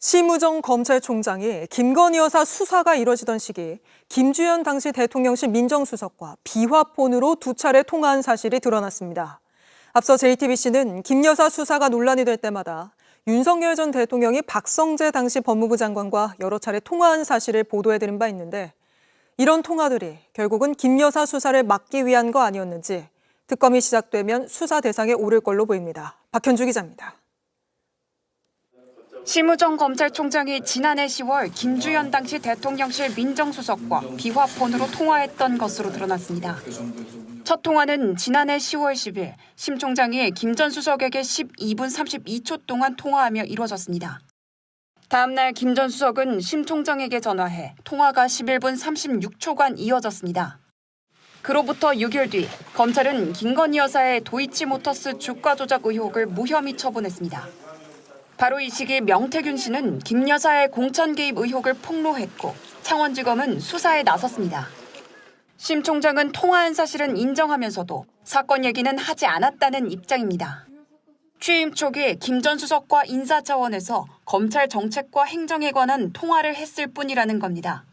심우정 검찰총장이 김건희 여사 수사가 이뤄지던 시기 김주현 당시 대통령실 민정수석과 비화폰으로 두 차례 통화한 사실이 드러났습니다. 앞서 JTBC는 김 여사 수사가 논란이 될 때마다 윤석열 전 대통령이 박성재 당시 법무부 장관과 여러 차례 통화한 사실을 보도해드린 바 있는데 이런 통화들이 결국은 김 여사 수사를 막기 위한 거 아니었는지 특검이 시작되면 수사 대상에 오를 걸로 보입니다. 박현주 기자입니다. 심우정 검찰총장이 지난해 10월 김주현 당시 대통령실 민정수석과 비화폰으로 통화했던 것으로 드러났습니다. 첫 통화는 지난해 10월 10일 심 총장이 김 전 수석에게 12분 32초 동안 통화하며 이루어졌습니다. 다음 날 김 전 수석은 심 총장에게 전화해 통화가 11분 36초간 이어졌습니다. 그로부터 6일 뒤 검찰은 김건희 여사의 도이치모터스 주가 조작 의혹을 무혐의 처분했습니다. 바로 이 시기 명태균 씨는 김 여사의 공천 개입 의혹을 폭로했고 창원지검은 수사에 나섰습니다. 심 총장은 통화한 사실은 인정하면서도 사건 얘기는 하지 않았다는 입장입니다. 취임 초기 김 전 수석과 인사 차원에서 검찰 정책과 행정에 관한 통화를 했을 뿐이라는 겁니다.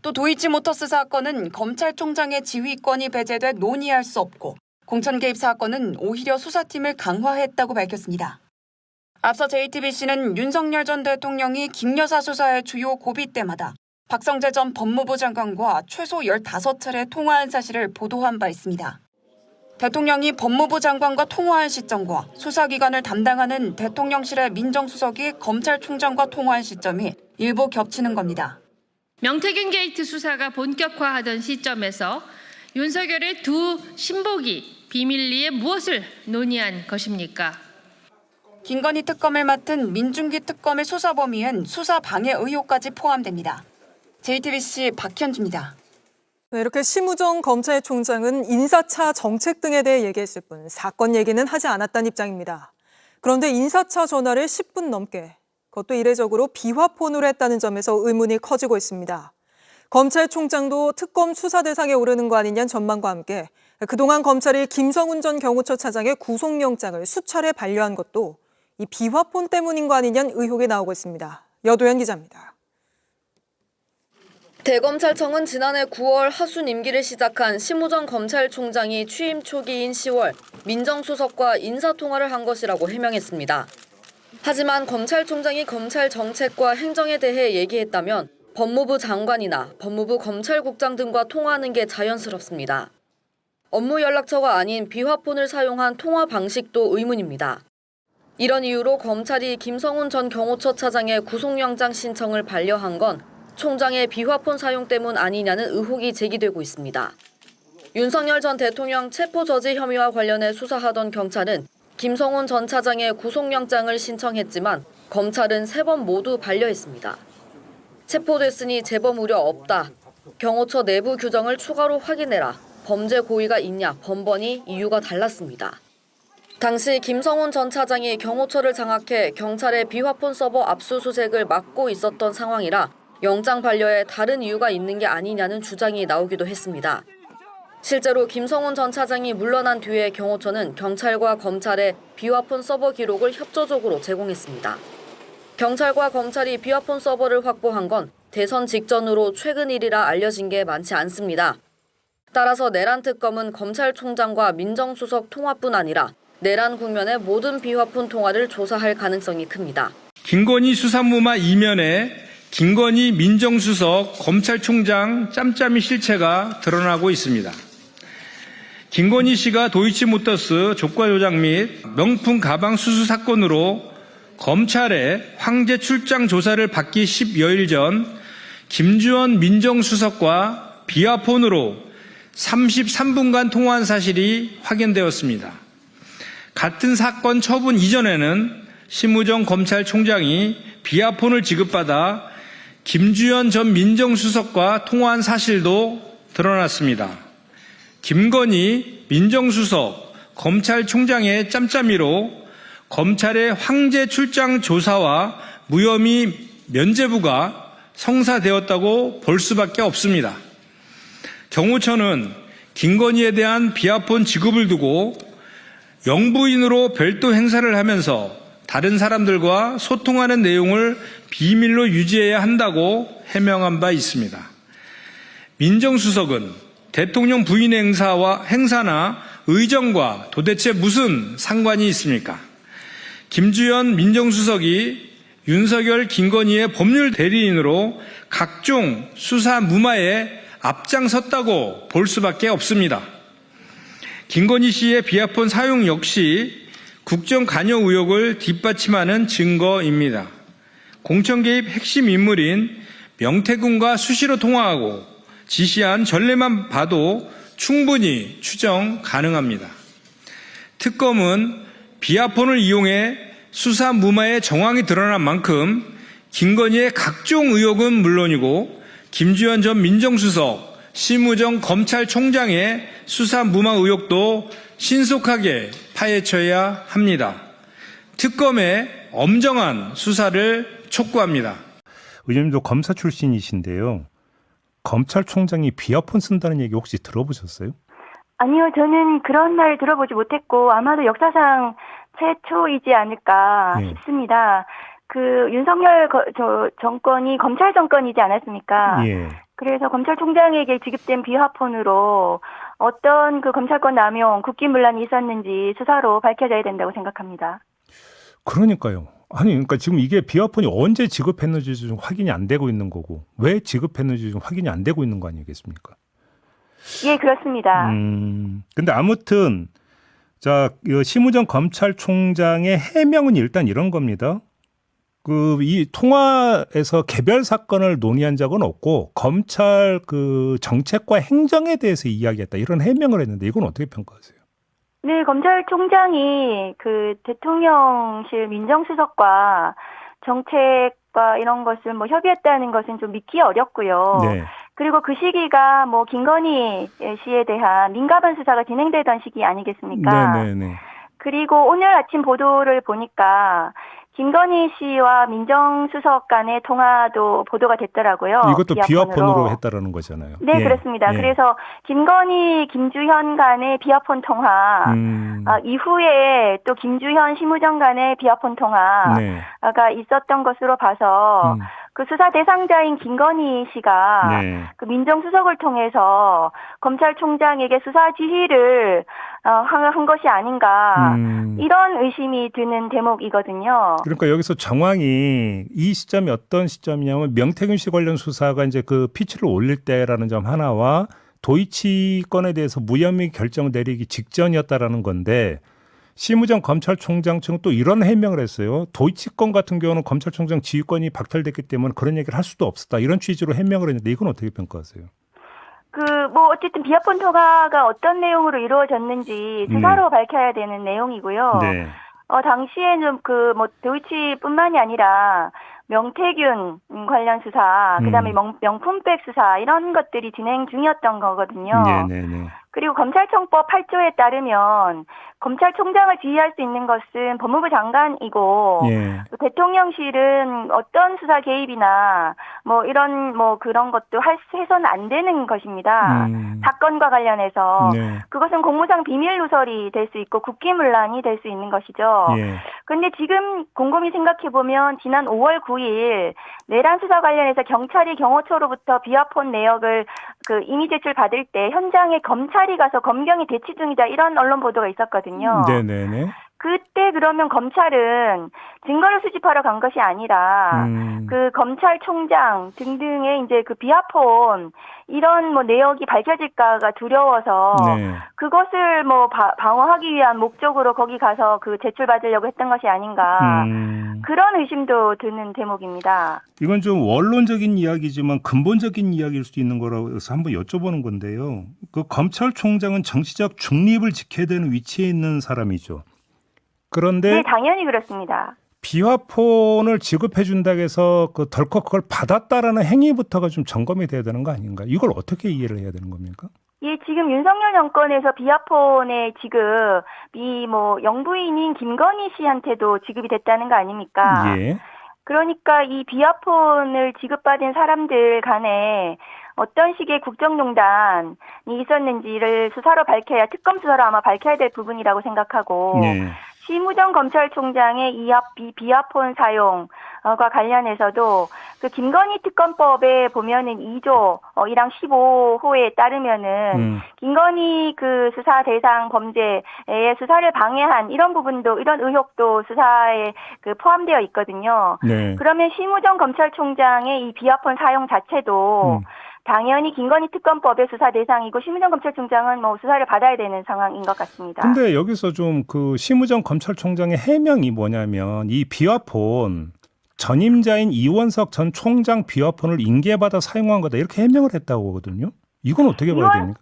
또 도이치모터스 사건은 검찰총장의 지휘권이 배제돼 논의할 수 없고 공천 개입 사건은 오히려 수사팀을 강화했다고 밝혔습니다. 앞서 JTBC는 윤석열 전 대통령이 김 여사 수사의 주요 고비 때마다 박성재 전 법무부 장관과 최소 15차례 통화한 사실을 보도한 바 있습니다. 대통령이 법무부 장관과 통화한 시점과 수사기관을 담당하는 대통령실의 민정수석이 검찰총장과 통화한 시점이 일부 겹치는 겁니다. 명태균 게이트 수사가 본격화하던 시점에서 윤석열의 두 신복이 비밀리에 무엇을 논의한 것입니까? 김건희 특검을 맡은 민중기 특검의 수사 범위엔 수사 방해 의혹까지 포함됩니다. JTBC 박현주입니다. 이렇게 심우정 검찰총장은 인사차 정책 등에 대해 얘기했을 뿐 사건 얘기는 하지 않았다는 입장입니다. 그런데 인사차 전화를 10분 넘게 그것도 이례적으로 비화폰으로 했다는 점에서 의문이 커지고 있습니다. 검찰총장도 특검 수사 대상에 오르는 거 아니냐는 전망과 함께 그동안 검찰이 김성훈 전 경호처 차장의 구속영장을 수차례 반려한 것도 이 비화폰 때문인 거 아니냐는 의혹이 나오고 있습니다. 여도현 기자입니다. 대검찰청은 지난해 9월 하순 임기를 시작한 심우정 검찰총장이 취임 초기인 10월 민정수석과 인사통화를 한 것이라고 해명했습니다. 하지만 검찰총장이 검찰 정책과 행정에 대해 얘기했다면 법무부 장관이나 법무부 검찰국장 등과 통화하는 게 자연스럽습니다. 업무 연락처가 아닌 비화폰을 사용한 통화 방식도 의문입니다. 이런 이유로 검찰이 김성훈 전 경호처 차장의 구속영장 신청을 반려한 건 총장의 비화폰 사용 때문 아니냐는 의혹이 제기되고 있습니다. 윤석열 전 대통령 체포 저지 혐의와 관련해 수사하던 경찰은 김성훈 전 차장의 구속영장을 신청했지만 검찰은 3번 모두 반려했습니다. 체포됐으니 재범 우려 없다. 경호처 내부 규정을 추가로 확인해라. 범죄 고의가 있냐 번번이 이유가 달랐습니다. 당시 김성훈 전 차장이 경호처를 장악해 경찰의 비화폰 서버 압수수색을 막고 있었던 상황이라 영장 반려에 다른 이유가 있는 게 아니냐는 주장이 나오기도 했습니다. 실제로 김성훈 전 차장이 물러난 뒤에 경호처는 경찰과 검찰의 비화폰 서버 기록을 협조적으로 제공했습니다. 경찰과 검찰이 비화폰 서버를 확보한 건 대선 직전으로 최근 일이라 알려진 게 많지 않습니다. 따라서 내란 특검은 검찰총장과 민정수석 통화뿐 아니라 내란 국면의 모든 비화폰 통화를 조사할 가능성이 큽니다. 김건희 수사무마 이면에 김건희 민정수석 검찰총장 짬짬이 실체가 드러나고 있습니다. 김건희 씨가 도이치모터스 조과 조작 및 명품 가방 수수 사건으로 검찰의 황제 출장 조사를 받기 10여일 전 김주현 민정수석과 비화폰으로 33분간 통화한 사실이 확인되었습니다. 같은 사건 처분 이전에는 심우정 검찰총장이 비화폰을 지급받아 김주현 전 민정수석과 통화한 사실도 드러났습니다. 김건희 민정수석 검찰총장의 짬짬이로 검찰의 황제 출장 조사와 무혐의 면죄부가 성사되었다고 볼 수밖에 없습니다. 경호처는 김건희에 대한 비화폰 지급을 두고 영부인으로 별도 행사를 하면서 다른 사람들과 소통하는 내용을 비밀로 유지해야 한다고 해명한 바 있습니다. 민정수석은 대통령 부인 행사나 의정과 도대체 무슨 상관이 있습니까? 김주현 민정수석이 윤석열, 김건희의 법률 대리인으로 각종 수사 무마에 앞장섰다고 볼 수밖에 없습니다. 김건희 씨의 비아폰 사용 역시 국정 관여 의혹을 뒷받침하는 증거입니다. 공천 개입 핵심 인물인 명태균과 수시로 통화하고 지시한 전례만 봐도 충분히 추정 가능합니다. 특검은 비아폰을 이용해 수사 무마의 정황이 드러난 만큼 김건희의 각종 의혹은 물론이고 김주현 전 민정수석, 심우정 검찰총장의 수사 무마 의혹도 신속하게 파헤쳐야 합니다. 특검의 엄정한 수사를 촉구합니다. 의원님도 검사 출신이신데요. 검찰총장이 비아폰 쓴다는 얘기 혹시 들어보셨어요? 아니요, 저는 그런 말 들어보지 못했고 아마도 역사상 최초이지 않을까 싶습니다. 그 윤석열 정권이 검찰 정권이지 않았습니까? 예. 그래서 검찰총장에게 지급된 비화폰으로 어떤 그 검찰권 남용, 국기문란이 있었는지 수사로 밝혀져야 된다고 생각합니다. 그러니까요. 아니, 그러니까 지금 이게 비화폰이 언제 지급했는지 좀 확인이 안 되고 있는 거고, 왜 지급했는지 좀 확인이 안 되고 있는 거 아니겠습니까? 예, 그렇습니다. 근데 아무튼, 자, 심우정 검찰총장의 해명은 일단 이런 겁니다. 이 통화에서 개별 사건을 논의한 적은 없고, 검찰 정책과 행정에 대해서 이야기했다. 이런 해명을 했는데, 이건 어떻게 평가하세요? 네, 검찰총장이 그 대통령실 민정수석과 정책과 이런 것을 협의했다는 것은 좀 믿기 어렵고요. 네. 그리고 그 시기가 김건희 씨에 대한 민감한 수사가 진행되던 시기 아니겠습니까? 네네네. 그리고 오늘 아침 보도를 보니까 김건희 씨와 민정수석 간의 통화도 보도가 됐더라고요. 이것도 비화폰으로 했다라는 거잖아요. 네, 예. 그렇습니다. 예. 그래서 김건희, 김주현 간의 비화폰 통화, 이후에 또 김주현, 심우정 간의 비화폰 통화가 있었던 것으로 봐서 그 수사 대상자인 김건희 씨가 그 민정수석을 통해서 검찰총장에게 수사 지휘를 한 것이 아닌가 이런 의심이 드는 대목이거든요. 그러니까 여기서 정황이 이 시점이 어떤 시점이냐면 명태균 씨 관련 수사가 이제 그 피치를 올릴 때라는 점 하나와 도이치 건에 대해서 무혐의 결정 내리기 직전이었다라는 건데 심우정 검찰총장 측은 또 이런 해명을 했어요. 도이치 건 같은 경우는 검찰총장 지휘권이 박탈됐기 때문에 그런 얘기를 할 수도 없었다. 이런 취지로 해명을 했는데 이건 어떻게 평가하세요? 어쨌든 비화폰 통화가 어떤 내용으로 이루어졌는지 수사로 밝혀야 되는 내용이고요. 네. 당시에는 도이치뿐만이 아니라 명태균 관련 수사, 그다음에 명품백 수사 이런 것들이 진행 중이었던 거거든요. 네네네. 그리고 검찰청법 8조에 따르면 검찰총장을 지휘할 수 있는 것은 법무부 장관이고 또 대통령실은 어떤 수사 개입이나 이런 그런 것도 해서는 안 되는 것입니다. 사건과 관련해서 그것은 공무상 비밀 누설이 될 수 있고 국기문란이 될 수 있는 것이죠. 그런데 지금 곰곰이 생각해 보면 지난 5월 9일 내란 수사 관련해서 경찰이 경호처로부터 비화폰 내역을 임의 제출 받을 때 현장에 검찰이 가서 검경이 대치 중이다 이런 언론 보도가 있었거든요. 네네네. 그때 그러면 검찰은 증거를 수집하러 간 것이 아니라 그 검찰총장 등등의 이제 그 비화폰 이런 내역이 밝혀질까가 두려워서 그것을 방어하기 위한 목적으로 거기 가서 제출받으려고 했던 것이 아닌가 그런 의심도 드는 대목입니다. 이건 좀 원론적인 이야기지만 근본적인 이야기일 수 있는 거라고 해서 한번 여쭤보는 건데요. 그 검찰총장은 정치적 중립을 지켜야 되는 위치에 있는 사람이죠. 그런데 네, 당연히 그렇습니다. 비화폰을 지급해 준다고 해서 덜컥 그걸 받았다라는 행위부터가 좀 점검이 돼야 되는 거 아닌가? 이걸 어떻게 이해를 해야 되는 겁니까? 예, 지금 윤석열 정권에서 비화폰의 지급이 영부인인 김건희 씨한테도 지급이 됐다는 거 아닙니까? 예. 그러니까 이 비화폰을 지급받은 사람들 간에 어떤 식의 국정농단이 있었는지를 수사로 밝혀야 특검 수사로 아마 밝혀야 될 부분이라고 생각하고 심우정 검찰총장의 비화폰 사용과 관련해서도 그 김건희 특검법에 보면은 2조 1항 15호에 따르면은 김건희 그 수사 대상 범죄의 수사를 방해한 이런 부분도 이런 의혹도 수사에 그 포함되어 있거든요. 네. 그러면 심우정 검찰총장의 이 비화폰 사용 자체도 당연히 김건희 특검법의 수사 대상이고 심우정 검찰총장은 뭐 수사를 받아야 되는 상황인 것 같습니다. 근데 여기서 좀 그 심우정 검찰총장의 해명이 뭐냐면 이 비화폰 전임자인 이원석 전 총장 비화폰을 인계받아 사용한 거다 이렇게 해명을 했다고 하거든요. 이건 어떻게 봐야 됩니까?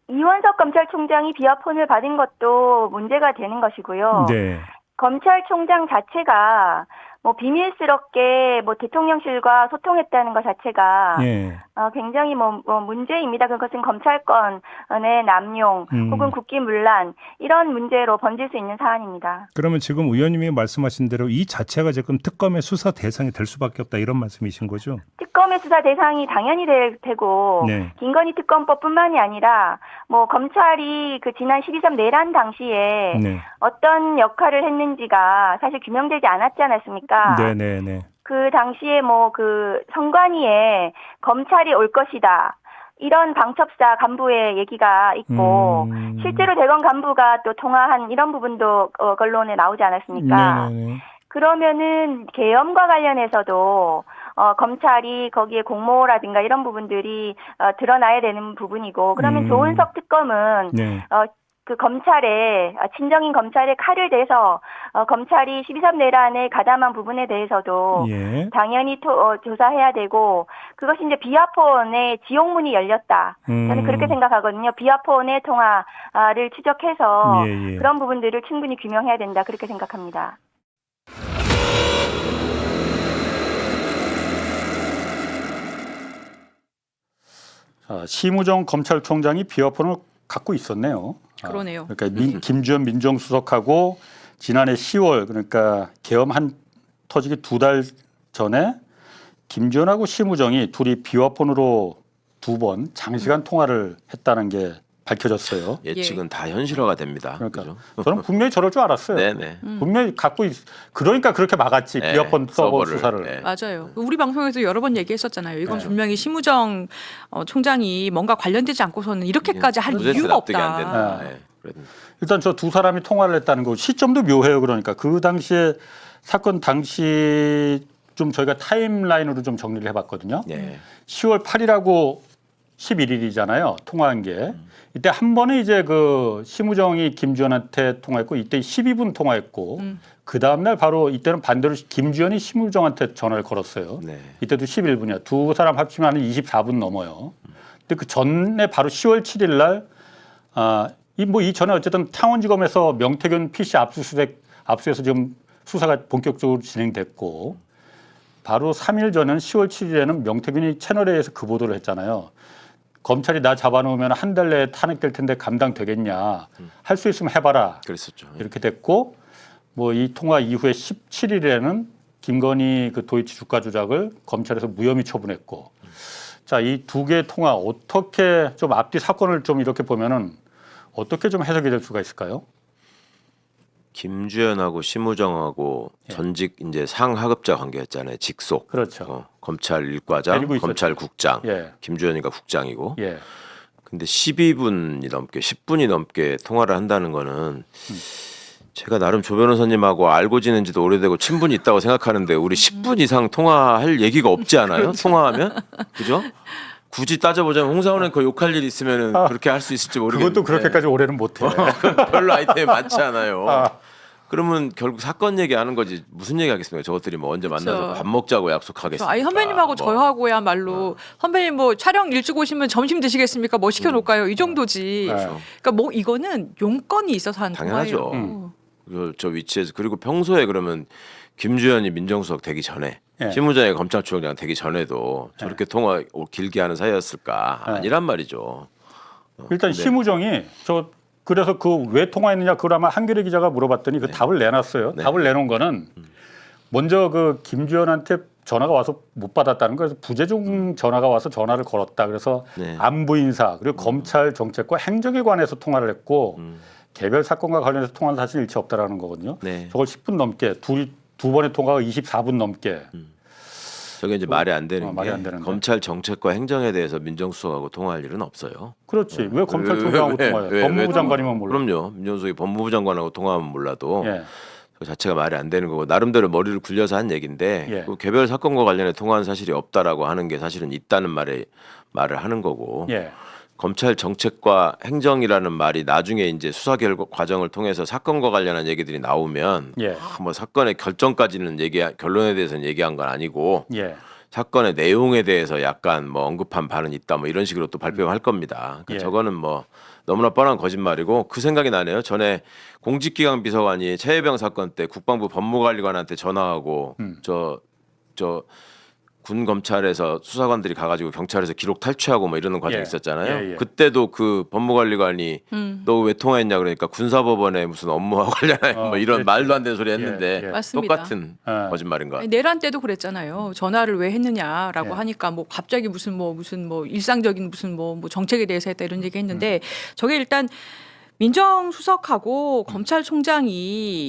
이원석 검찰총장이 비화폰을 받은 것도 문제가 되는 것이고요. 네. 검찰총장 자체가 뭐 비밀스럽게 뭐 대통령실과 소통했다는 것 자체가 예. 굉장히 뭐 문제입니다. 그것은 검찰권의 남용 혹은 국기문란 이런 문제로 번질 수 있는 사안입니다. 그러면 지금 의원님이 말씀하신 대로 이 자체가 지금 특검의 수사 대상이 될 수밖에 없다 이런 말씀이신 거죠? 특검의 수사 대상이 당연히 되고 네. 김건희 특검법뿐만이 아니라 뭐 검찰이 그 지난 12.3 내란 당시에 네. 어떤 역할을 했는지가 사실 규명되지 않았지 않았습니까? 네네네. 그 당시에 뭐 그 선관위에 검찰이 올 것이다. 이런 방첩사 간부의 얘기가 있고 실제로 대검 간부가 또 통화한 이런 부분도 언론에 나오지 않았습니까? 네네네. 그러면은 계엄과 관련해서도 검찰이 거기에 공모라든가 이런 부분들이 드러나야 되는 부분이고 그러면 조은석 특검은 네. 그 검찰에 친정인 검찰에 칼을 대서 검찰이 12.3 내란에 가담한 부분에 대해서도 예. 당연히 조사해야 되고 그것이 이제 비화폰의 지옥문이 열렸다. 저는 그렇게 생각하거든요. 비화폰의 통화를 추적해서 예. 그런 부분들을 충분히 규명해야 된다. 그렇게 생각합니다. 심우정 검찰총장이 비화폰을 갖고 있었네요. 그러네요. 그러니까 김주현 민정수석하고 지난해 10월 그러니까 계엄 터지기 2달 전에 김주현하고 심우정이 둘이 비화폰으로 2번 장시간 통화를 했다는 게 밝혀졌어요. 예측은 다 현실화가 됩니다. 그러니까 그죠? 저는 분명히 저럴 줄 알았어요. 네네. 분명히 갖고 그러니까 그렇게 막았지 네, 비화폰 서버 서버를, 수사를. 네. 맞아요. 우리 방송에서 여러 번 얘기했었잖아요. 이건 네. 분명히 심우정 총장이 뭔가 관련되지 않고서는 이렇게까지 할 무죄세 이유가 납득이 안 없다. 된다. 네. 네. 그래도 일단 저 두 사람이 통화를 했다는 거 시점도 묘해요. 그러니까 그 당시에 사건 당시 좀 저희가 타임라인으로 좀 정리를 해봤거든요. 네. 10월 8일하고 11일이잖아요. 통화한 게. 이때 한 번에 이제 그 심우정이 김주현한테 통화했고 이때 12분 통화했고 그 다음날 바로 이때는 반대로 김주현이 심우정한테 전화를 걸었어요. 네. 이때도 11분이야. 두 사람 합치면 한 24분 넘어요. 근데 그 전에 바로 10월 7일 날 이 전에 어쨌든 창원지검에서 명태균 PC 압수해서 지금 수사가 본격적으로 진행됐고 바로 3일 전에는 10월 7일에는 명태균이 채널A에서 그 보도를 했잖아요. 검찰이 나 잡아놓으면 한 달 내에 탄핵될 텐데 감당되겠냐. 할 수 있으면 해봐라. 그랬었죠. 이렇게 됐고 뭐 이 통화 이후에 17일에는 김건희 그 도이치 주가 조작을 검찰에서 무혐의 처분했고 자, 이 두 개의 통화 어떻게 좀 앞뒤 사건을 좀 이렇게 보면은 어떻게 좀 해석이 될 수가 있을까요? 김주현하고 심우정하고 전직 이제 상하급자 관계였잖아요. 직속. 그렇죠. 검찰 일과장, 알고 있었죠. 검찰국장. 예. 김주현이가 국장이고. 예. 근데 12분이 넘게 10분이 넘게 통화를 한다는 거는 제가 나름 조 변호사님하고 알고 지낸지도 오래되고 친분이 있다고 생각하는데 우리 10분 이상 통화할 얘기가 없지 않아요? 그렇죠. 통화하면? 그죠? 굳이 따져보자면 홍사원은 그 욕할 일 있으면 그렇게 할 수 있을지 모르겠는데 그것도 그렇게까지 오래는 못해. 별로 아이템이 많지 않아요. 그러면 결국 사건 얘기하는 거지 무슨 얘기하겠습니까? 저것들이 뭐 언제 만나서 그렇죠. 밥 먹자고 약속하겠습니까? 아니 선배님하고 뭐. 저하고야말로 선배님 뭐 촬영 일찍 오시면 점심 드시겠습니까? 뭐 시켜놓을까요? 이 정도지. 그러니까 뭐 이거는 용건이 있어서 한 당연하죠. 통화예요. 저 위치에서 그리고 평소에 그러면 김주현이 민정수석 되기 전에 심우정이 검찰총장 되기 전에도 저렇게 통화 길게 하는 사이였을까? 아니란 말이죠. 일단 근데 심우정이 그래서 그 왜 통화했느냐 그걸 아마 한겨레 기자가 물어봤더니 그 답을 내놨어요. 네. 답을 내놓은 거는 먼저 그 김주현한테 전화가 와서 못 받았다는 거예요. 그래서 부재중 전화가 와서 전화를 걸었다. 그래서 네. 안보 인사 그리고 검찰 정책과 행정에 관해서 통화를 했고 개별 사건과 관련해서 통화한 사실 일체 없다라는 거거든요. 네. 저걸 10분 넘게 두 번의 통화가 24분 넘게. 저게 이제 말이 안 되는 말이 게 안 되는데. 검찰 정책과 행정에 대해서 민정수석하고 통화할 일은 없어요. 그렇지. 왜 검찰총장하고 통화해요? 법무부 장관이면 몰라. 그럼요. 민정수석이 법무부 장관하고 통화하면 몰라도 예. 그 자체가 말이 안 되는 거고 나름대로 머리를 굴려서 한 얘기인데 예. 그 개별 사건과 관련해 통화한 사실이 없다라고 하는 게 사실은 있다는 말을 하는 거고 예. 검찰 정책과 행정이라는 말이 나중에 이제 수사 과정을 통해서 사건과 관련한 얘기들이 나오면 예. 뭐 사건의 결정까지는 결론에 대해서는 얘기한 건 아니고 예. 사건의 내용에 대해서 약간 뭐 언급한 바는 있다 뭐 이런 식으로 또 발표할 겁니다. 그러니까 예. 저거는 뭐 너무나 뻔한 거짓말이고 그 생각이 나네요. 전에 공직기강 비서관이 최혜병 사건 때 국방부 법무관리관한테 전화하고 군 검찰에서 수사관들이 가가지고 경찰에서 기록 탈취하고 뭐 이러는 과정이 예. 있었잖아요. 예, 예. 그때도 그 법무관리관이 너 왜 통화했냐 그러니까 군사법원에 무슨 업무와 관련한 뭐 이런 그랬지. 말도 안 되는 소리 했는데 예, 예. 맞습니다. 똑같은 예. 거짓말인가. 아니, 내란 때도 그랬잖아요. 전화를 왜 했느냐라고 예. 하니까 뭐 갑자기 무슨 일상적인 무슨 정책에 대해서 했다 이런 얘기 했는데 저게 일단 민정수석하고 검찰총장이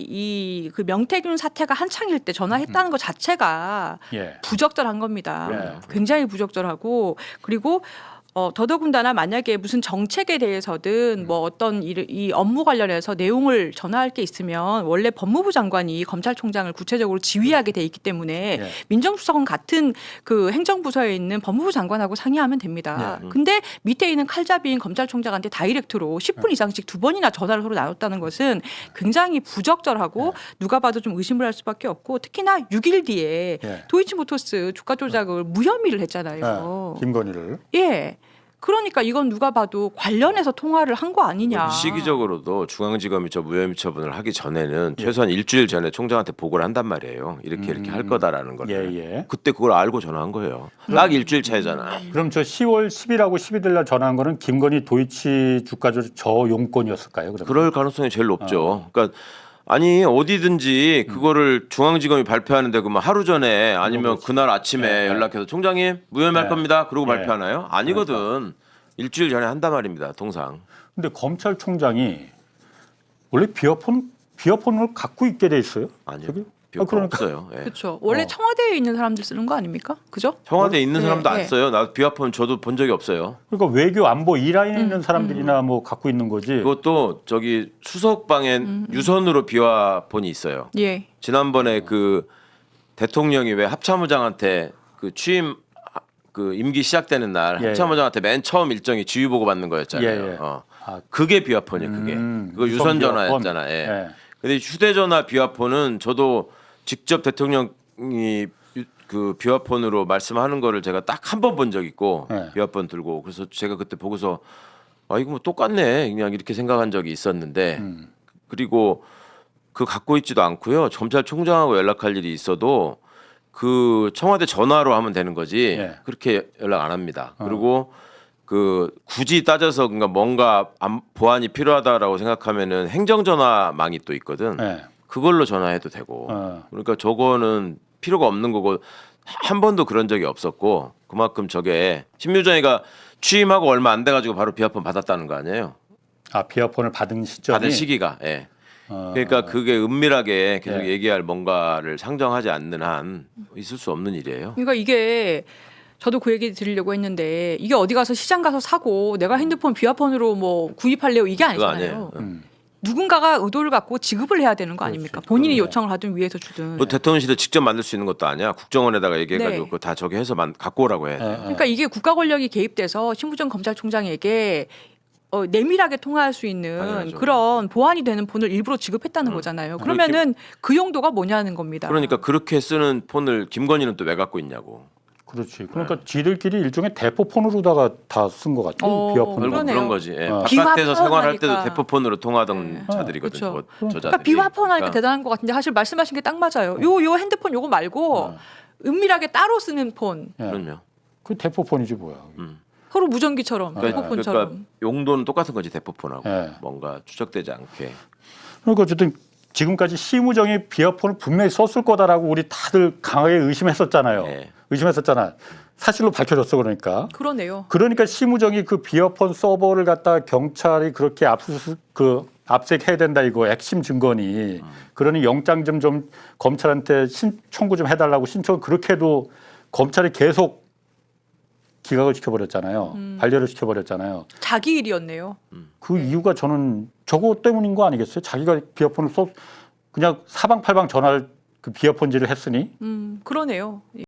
이 그 명태균 사태가 한창일 때 전화했다는 것 자체가 예. 부적절한 겁니다. 예. 굉장히 부적절하고 그리고 더더군다나 만약에 무슨 정책에 대해서든 뭐 어떤 이 업무 관련해서 내용을 전화할 게 있으면 원래 법무부 장관이 검찰총장을 구체적으로 지휘하게 돼 있기 때문에 예. 민정수석은 같은 그 행정부서에 있는 법무부 장관하고 상의하면 됩니다. 근데 밑에 있는 칼잡이인 검찰총장한테 다이렉트로 10분 이상씩 2번이나 전화를 서로 나눴다는 것은 굉장히 부적절하고 누가 봐도 좀 의심을 할 수밖에 없고 특히나 6일 뒤에 예. 도이치모터스 주가 조작을 무혐의를 했잖아요. 김건희를. 예. 그러니까 이건 누가 봐도 관련해서 통화를 한 거 아니냐. 시기적으로도 중앙지검이 저 무혐의 처분을 하기 전에는 최소한 일주일 전에 총장한테 보고를 한단 말이에요. 이렇게 할 거다라는 걸. 예. 그때 그걸 알고 전화한 거예요. 딱 일주일 차이잖아. 그럼 저 10월 10일하고 11일 날 전화한 거는 김건희 도이치 주가 저용권이었을까요? 그러면? 그럴 가능성이 제일 높죠. 그러니까 아니 어디든지 그거를 중앙지검이 발표하는데 그러면 하루 전에 아니면 그날 아침에 연락해서 총장님 무혐의할 겁니다. 그러고 발표하나요? 아니거든. 일주일 전에 한단 말입니다. 통상. 근데 검찰총장이 원래 비어폰을 갖고 있게 돼 있어요? 아니요. 저기? 비호가 그러니까. 없어요. 예. 그렇죠. 원래 청와대에 있는 사람들 쓰는 거 아닙니까? 그죠? 청와대에 있는 사람도 네, 안 네. 써요. 나 비화폰 저도 본 적이 없어요. 그러니까 외교 안보 이 라인에 있는 사람들이나 뭐 갖고 있는 거지. 그것도 저기 수석방에 유선으로 비화폰이 있어요. 예. 지난번에 그 대통령이 왜 합참의장한테 그 취임 그 임기 시작되는 날 예, 합참의장한테 맨 처음 일정이 지휘 보고 받는 거였잖아요. 예. 그게 비화폰이에요. 그게 그거 유선 전화였잖아. 예. 예. 근데 휴대전화 비화폰은 저도 직접 대통령이 그 비화폰으로 말씀하는 거를 제가 딱 한 번 본 적 있고 네. 비화폰 들고 그래서 제가 그때 보고서 아 이거 뭐 똑같네 그냥 이렇게 생각한 적이 있었는데 그리고 그 갖고 있지도 않고요. 검찰총장하고 연락할 일이 있어도 그 청와대 전화로 하면 되는 거지 예. 그렇게 연락 안 합니다. 그리고 그 굳이 따져서 뭔가 보안이 필요하다라고 생각하면은 행정전화망이 또 있거든. 예. 그걸로 전화해도 되고. 그러니까 저거는 필요가 없는 거고 한 번도 그런 적이 없었고 그만큼 저게 신묘정이가 취임하고 얼마 안 돼가지고 바로 비화폰 받았다는 거 아니에요? 아 비어폰을 받은 시점이. 받은 시기가. 예. 그러니까 그게 은밀하게 계속 예. 얘기할 뭔가를 상정하지 않는 한 있을 수 없는 일이에요. 그러니까 이게 저도 그 얘기 드리려고 했는데 이게 어디 가서 시장 가서 사고 내가 핸드폰 비화폰으로 뭐 구입할래요 이게 그거 아니잖아요. 아니에요. 누군가가 의도를 갖고 지급을 해야 되는 거 아닙니까? 본인이 그럼요. 요청을 하든 위에서 주든. 뭐 대통령실에 직접 만들 수 있는 것도 아니야. 국정원에다가 얘기해가지고 네. 그거 다 저기 해서 갖고 오라고 해. 그러니까 이게 국가 권력이 개입돼서 신부전 검찰총장에게 내밀하게 통화할 수 있는 당연하죠. 그런 보안이 되는 폰을 일부러 지급했다는 거잖아요. 그러면은 그 용도가 뭐냐는 겁니다. 그러니까 그렇게 쓰는 폰을 김건희는 또 왜 갖고 있냐고. 그렇지. 그러니까 지들끼리 일종의 대포폰으로다가 다 쓴 것 같아. 비어폰. 결국 그러네요. 그런 거지. 예. 어. 바깥에서 비화폰 생활할 때도 하니까. 대포폰으로 통화하던 네. 자들이거든. 그렇죠. 저자들이. 그러니까 비화폰 하니까 대단한 것 같은데 사실 말씀하신 게 딱 맞아요. 요 핸드폰 요거 말고 은밀하게 따로 쓰는 폰. 예. 그럼요. 그 대포폰이지 뭐야. 서로 무전기처럼 대포폰처럼. 그러니까 용도는 똑같은 거지 대포폰하고 예. 뭔가 추적되지 않게. 그러니까 어쨌든 지금까지 시무정이 비어폰을 분명히 썼을 거다라고 우리 다들 강하게 의심했었잖아요. 네. 의심했었잖아. 사실로 밝혀졌어 그러니까. 그러네요. 그러니까 시무정이 그 비어폰 서버를 갖다가 경찰이 그렇게 압색해야 된다 이거 핵심 증거니. 그러니 영장 좀 검찰한테 청구 좀 해달라고 신청 그렇게 해도 검찰이 계속 기각을 시켜버렸잖아요. 반려를 시켜버렸잖아요. 자기 일이었네요. 그 이유가 저는 저거 때문인 거 아니겠어요? 자기가 비화폰을 그냥 사방팔방 전화를 그 비화폰질을 했으니. 그러네요.